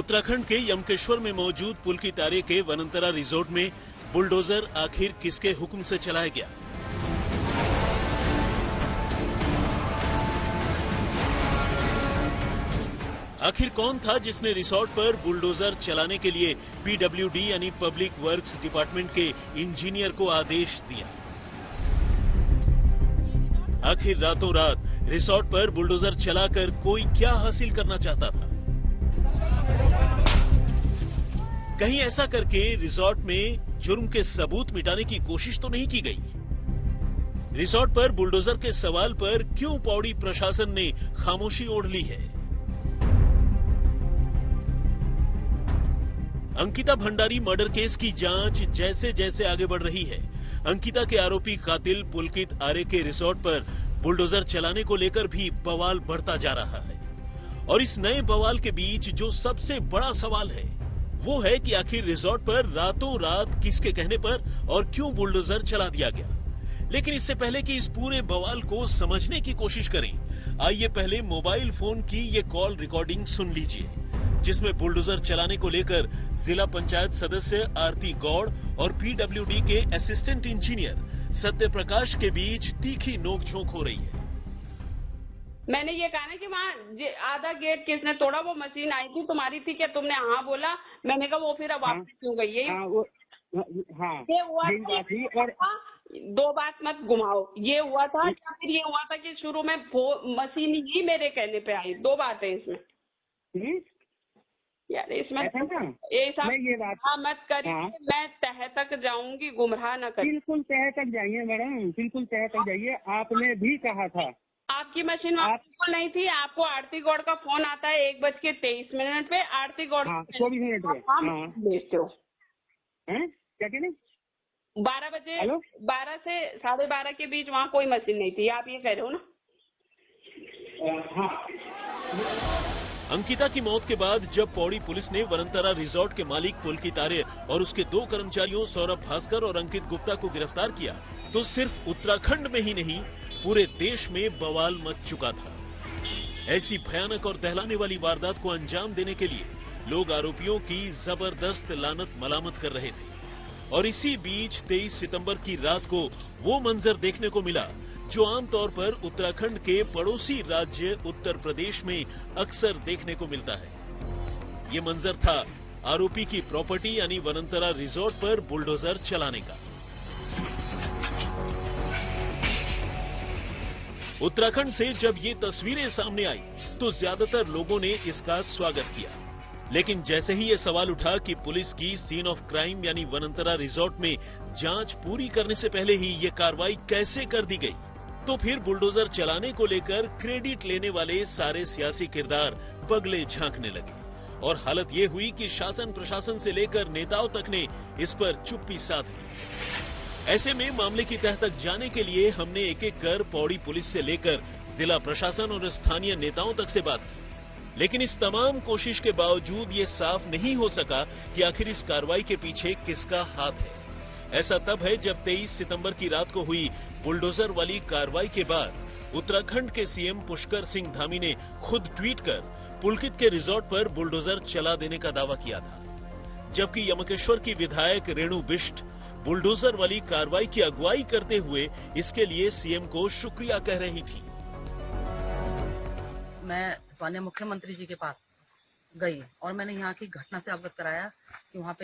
उत्तराखंड के यमकेश्वर में मौजूद पुलकित आरे के वनंतरा रिजॉर्ट में बुलडोजर आखिर किसके हुक्म से चलाया गया? आखिर कौन था जिसने रिसोर्ट पर बुलडोजर चलाने के लिए पीडब्ल्यूडी यानी पब्लिक वर्क्स डिपार्टमेंट के इंजीनियर को आदेश दिया? आखिर रातों रात रिसोर्ट पर बुलडोजर चलाकर कोई क्या हासिल करना चाहता था? कहीं ऐसा करके रिसोर्ट में जुर्म के सबूत मिटाने की कोशिश तो नहीं की गई? रिसोर्ट पर बुलडोजर के सवाल पर क्यों पौड़ी प्रशासन ने खामोशी ओढ़ ली है? अंकिता भंडारी मर्डर केस की जांच जैसे जैसे आगे बढ़ रही है, अंकिता के आरोपी कातिल पुलकित आरे के रिसोर्ट पर बुलडोजर चलाने को लेकर भी बवाल बढ़ता जा रहा है। और इस नए बवाल के बीच जो सबसे बड़ा सवाल है वो है कि आखिर रिसोर्ट पर रातों रात किसके कहने पर और क्यों बुलडोजर चला दिया गया। लेकिन इससे पहले कि इस पूरे बवाल को समझने की कोशिश करें, आइए पहले मोबाइल फोन की ये कॉल रिकॉर्डिंग सुन लीजिए, जिसमें बुलडोजर चलाने को लेकर जिला पंचायत सदस्य आरती गौड़ और पीडब्ल्यूडी के असिस्टेंट इंजीनियर सत्य प्रकाश के बीच तीखी नोकझोंक हो रही है। मैंने ये कहा ना कि वहाँ आधा गेट किसने तोड़ा, वो मशीन आई थी तुम्हारी थी क्या? तुमने हाँ बोला। मैंने कहा वो फिर अब वापस क्यों गई? यही ये हुआ थी। और दो बात मत घुमाओ, ये हुआ था या फिर ये हुआ था कि शुरू में मशीन ही मेरे कहने पे आई? दो बातें इसमें यार, इसमें ये बात मत करिए। मैं तह तक जाऊंगी, गुमराह न कर। बिल्कुल तह तक जाइए मैडम, बिल्कुल तह तक जाइए। आपने भी कहा था आपकी मशीन बिल्कुल नहीं थी। आपको आरती गौड़ का फोन आता है 1:23 पे। आरती गौड़ 24 मिनट पे भेजते हो क्या कहने? 12 बजे 12 से 12:30 के बीच वहाँ कोई मशीन नहीं थी, आप ये कह रहे हो ना? अंकिता की मौत के बाद जब पौड़ी पुलिस ने वनंतरा रिसोर्ट के मालिक पुलकित आर्य और उसके 2 कर्मचारियों सौरभ भास्कर और अंकित गुप्ता को गिरफ्तार किया, तो सिर्फ उत्तराखंड में ही नहीं पूरे देश में बवाल मच चुका था। ऐसी भयानक और दहलाने वाली वारदात को अंजाम देने के लिए लोग आरोपियों की जबरदस्त लानत मलामत कर रहे थे। और इसी बीच 23 सितंबर की रात को वो मंजर देखने को मिला जो आमतौर पर उत्तराखंड के पड़ोसी राज्य उत्तर प्रदेश में अक्सर देखने को मिलता है। ये मंजर था आरोपी की प्रॉपर्टी यानी वनंतरा रिसोर्ट पर बुलडोजर चलाने का। उत्तराखंड से जब ये तस्वीरें सामने आई तो ज्यादातर लोगों ने इसका स्वागत किया। लेकिन जैसे ही ये सवाल उठा कि पुलिस की सीन ऑफ क्राइम यानी वनंतरा रिसोर्ट में जांच पूरी करने से पहले ही ये कार्रवाई कैसे कर दी गई, तो फिर बुलडोजर चलाने को लेकर क्रेडिट लेने वाले सारे सियासी किरदार पगले झांकने लगे। और हालत ये हुई कि शासन प्रशासन से लेकर नेताओं तक ने इस पर चुप्पी साध ली। ऐसे में मामले की तह तक जाने के लिए हमने एक एक कर पौड़ी पुलिस से लेकर जिला प्रशासन और स्थानीय नेताओं तक से बात की। लेकिन इस तमाम कोशिश के बावजूद ये साफ नहीं हो सका कि आखिर इस कार्रवाई के पीछे किसका हाथ है। ऐसा तब है जब 23 सितंबर की रात को हुई बुलडोजर वाली कार्रवाई के बाद उत्तराखंड के सीएम पुष्कर सिंह धामी ने खुद ट्वीट कर पुलकित के रिसोर्ट पर बुलडोजर चला देने का दावा किया था। जबकि यमकेश्वर की विधायक रेणु बिष्ट बुलडोजर वाली कार्रवाई की अगुवाई करते हुए इसके लिए सीएम को शुक्रिया कह रही थी। मैं माननीय मुख्यमंत्री जी के पास गई और मैंने यहाँ की घटना से अवगत कराया कि वहाँ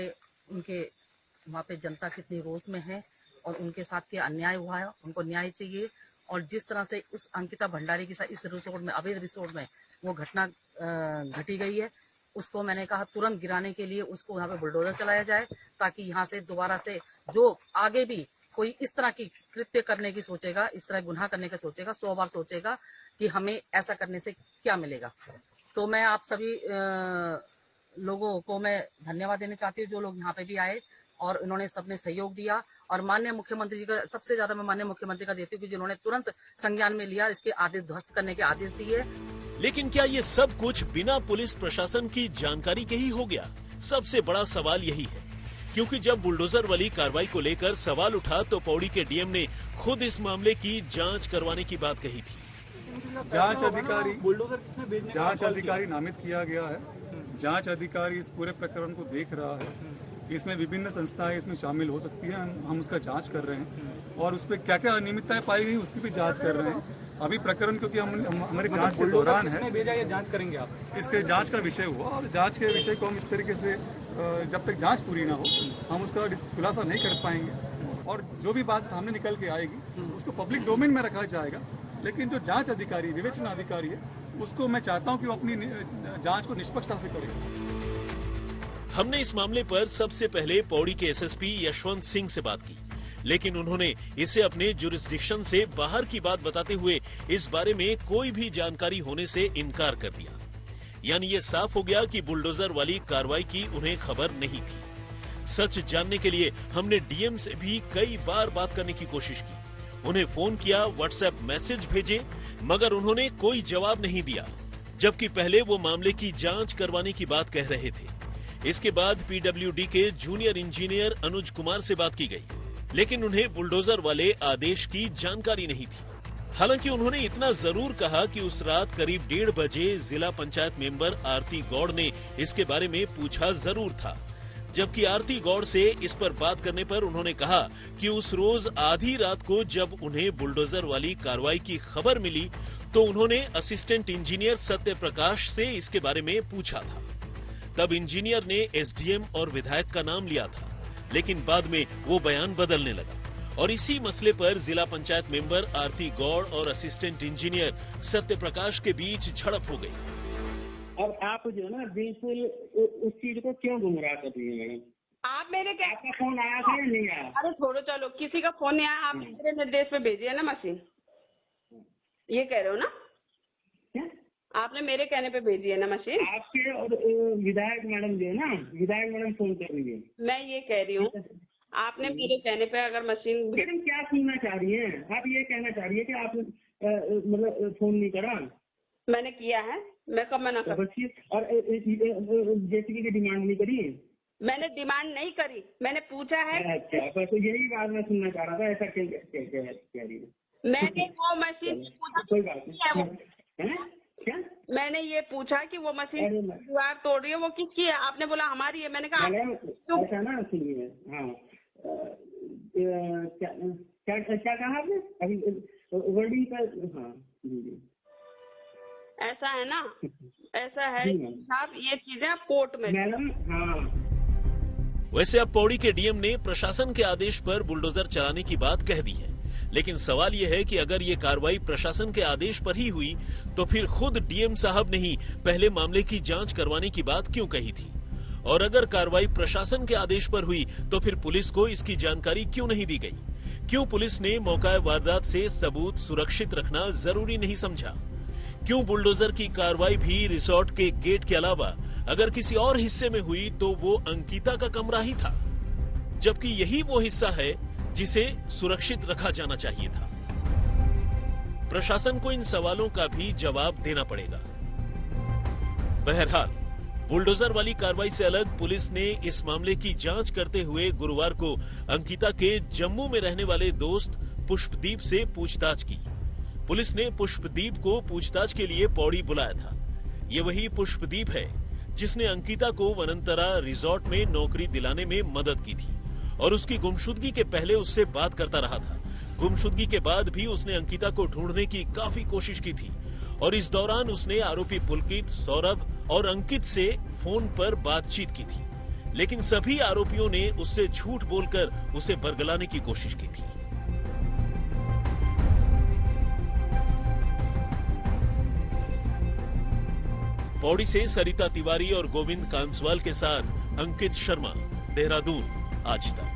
पे जनता कितनी रोष में है और उनके साथ क्या अन्याय हुआ है, उनको न्याय चाहिए। और जिस तरह से उस अंकिता भंडारी के साथ इस रिसोर्ट में, अवैध रिसोर्ट में वो घटना घटी गई है, उसको मैंने कहा तुरंत गिराने के लिए उसको यहाँ पे बुलडोजर चलाया जाए, ताकि यहाँ से दोबारा से जो आगे भी कोई इस तरह की कृत्य करने की सोचेगा, इस तरह गुनाह करने का सोचेगा, 100 बार सोचेगा कि हमें ऐसा करने से क्या मिलेगा। तो मैं आप सभी लोगों को मैं धन्यवाद देना चाहती हूँ जो लोग यहाँ पे भी आए और इन्होंने सबने सहयोग दिया। और माननीय मुख्यमंत्री जी का सबसे ज्यादा मैं माननीय मुख्यमंत्री का देती हूँ कि जिन्होंने तुरंत संज्ञान में लिया, इसके आदेश ध्वस्त करने के आदेश दिए। लेकिन क्या ये सब कुछ बिना पुलिस प्रशासन की जानकारी के ही हो गया? सबसे बड़ा सवाल यही है, क्योंकि जब बुलडोजर वाली कार्रवाई को लेकर सवाल उठा तो पौड़ी के डीएम ने खुद इस मामले की जांच करवाने की बात कही थी। जांच अधिकारी नामित किया गया है जांच अधिकारी इस पूरे प्रकरण को देख रहा है। इसमें विभिन्न संस्थाएं इसमें शामिल हो सकती हैं, हम उसका जांच कर रहे हैं और उस पर क्या क्या अनियमितताएं पाई गई उसकी भी जांच कर रहे हैं। अभी प्रकरण क्योंकि हमारी जांच के दौरान है, भेजा या जांच करेंगे आप? इसके जांच का विषय हुआ और जांच के विषय को हम इस तरीके से जब तक जांच पूरी ना हो हम उसका खुलासा नहीं कर पाएंगे और जो भी बात सामने निकल के आएगी उसको पब्लिक डोमेन में रखा जाएगा। लेकिन जो जांच अधिकारी, विवेचना अधिकारी है, उसको मैं चाहता हूं कि वो अपनी जांच को निष्पक्षता से करे। हमने इस मामले पर सबसे पहले पौड़ी के एसएसपी यशवंत सिंह से बात की, लेकिन उन्होंने इसे अपने जुरिस्डिक्शन से बाहर की बात बताते हुए इस बारे में कोई भी जानकारी होने से इनकार कर दिया। यानी ये साफ हो गया कि बुलडोजर वाली कार्रवाई की उन्हें खबर नहीं थी। सच जानने के लिए हमने डीएम से भी कई बार बात करने की कोशिश की, उन्हें फोन किया, व्हाट्सएप मैसेज भेजे, मगर उन्होंने कोई जवाब नहीं दिया, जबकि पहले वो मामले की जांच करवाने की बात कह रहे थे। इसके बाद पीडब्ल्यूडी के जूनियर इंजीनियर अनुज कुमार से बात की गई, लेकिन उन्हें बुलडोजर वाले आदेश की जानकारी नहीं थी। हालांकि उन्होंने इतना जरूर कहा कि उस रात करीब 1:30 बजे जिला पंचायत मेंबर आरती गौड़ ने इसके बारे में पूछा जरूर था, जबकि आरती गौड़ से इस पर बात करने पर उन्होंने कहा कि उस रोज आधी रात को जब उन्हें बुलडोजर वाली कार्रवाई की खबर मिली तो उन्होंने असिस्टेंट इंजीनियर सत्य प्रकाश से इसके बारे में पूछा था। तब इंजीनियर ने एसडीएम और विधायक का नाम लिया था, लेकिन बाद में वो बयान बदलने लगा और इसी मसले पर जिला पंचायत मेंबर आरती गौड़ और असिस्टेंट इंजीनियर सत्य प्रकाश के बीच झड़प हो गई। अब आप जो है ना बिल्कुल उस चीज को क्यों गुमराह कर रही है मैडम? आप मेरे आपका फोन आया था या नहीं आया? अरे छोड़ो, चलो किसी का फोन नहीं आया, आप मेरे निर्देश पे भेजिए ना मशीन, ये कह रहे हो ना? क्या? आपने मेरे कहने पे भेजी है ना मशीन? आपके और विधायक मैडम जो है ना, विधायक मैडम फोन कर रही है। मैं ये कह रही हूँ, आपने मेरे कहने पे अगर मशीन, मैडम क्या सुनना चाह रही है आप? ये कहना चाह रही है कि आप मतलब फोन नहीं करा? मैंने किया है, मैं कब मना कर? और जेसीबी की डिमांड नहीं करी? मैंने डिमांड नहीं करी, मैंने पूछा है। अच्छा, तो यही बात मैं सुनना चाह रहा था, ऐसा कह रही है। मैंने वो मशीन कोई बात नहीं, क्या मैंने ये पूछा कि वो मशीन दीवार तोड़ रही है, वो किसकी है? आपने बोला हमारी है। मैंने कहा ऐसा ना सुनिए, हाँ क्या कहा आपने अभी वर्डिंग का? हाँ जी, ऐसा है ना, ऐसा है साहब, ये चीजें कोर्ट में मैडम। हाँ, वैसे अब पौड़ी के डीएम ने प्रशासन के आदेश पर बुलडोजर चलाने की बात कह दी है, लेकिन सवाल यह है कि अगर ये कार्रवाई प्रशासन के आदेश पर ही हुई तो फिर खुद डीएम साहब ने ही पहले मामले की जांच करवाने की बात क्यों कही थी? और अगर कार्रवाई प्रशासन के आदेश पर हुई तो फिर पुलिस को इसकी जानकारी क्यों नहीं दी गई? क्यों पुलिस ने मौका वारदात से सबूत सुरक्षित रखना जरूरी नहीं समझा? क्यों बुलडोजर की कार्रवाई भी रिसोर्ट के गेट के अलावा अगर किसी और हिस्से में हुई तो वो अंकिता का कमरा ही था, जबकि यही वो हिस्सा है जिसे सुरक्षित रखा जाना चाहिए था? प्रशासन को इन सवालों का भी जवाब देना पड़ेगा। बहरहाल बुलडोजर वाली कार्रवाई से अलग पुलिस ने इस मामले की जांच करते हुए गुरुवार को अंकिता के जम्मू में रहने वाले दोस्त पुष्पदीप से पूछताछ की। पुलिस ने पुष्पदीप को पूछताछ के लिए पौड़ी बुलाया था। ये वही पुष्पदीप है जिसने अंकिता को वनंतरा रिजॉर्ट में नौकरी दिलाने में मदद की थी और उसकी गुमशुदगी के पहले उससे बात करता रहा था। गुमशुदगी के बाद भी उसने अंकिता को ढूंढने की काफी कोशिश की थी और इस दौरान उसने आरोपी पुलकित, सौरभ और अंकित से फोन पर बातचीत की थी, लेकिन सभी आरोपियों ने उससे झूठ बोलकर उसे बरगलाने की कोशिश की थी। पौड़ी से सरिता तिवारी और गोविंद कांसवाल के साथ अंकित शर्मा, देहरादून, आज तक।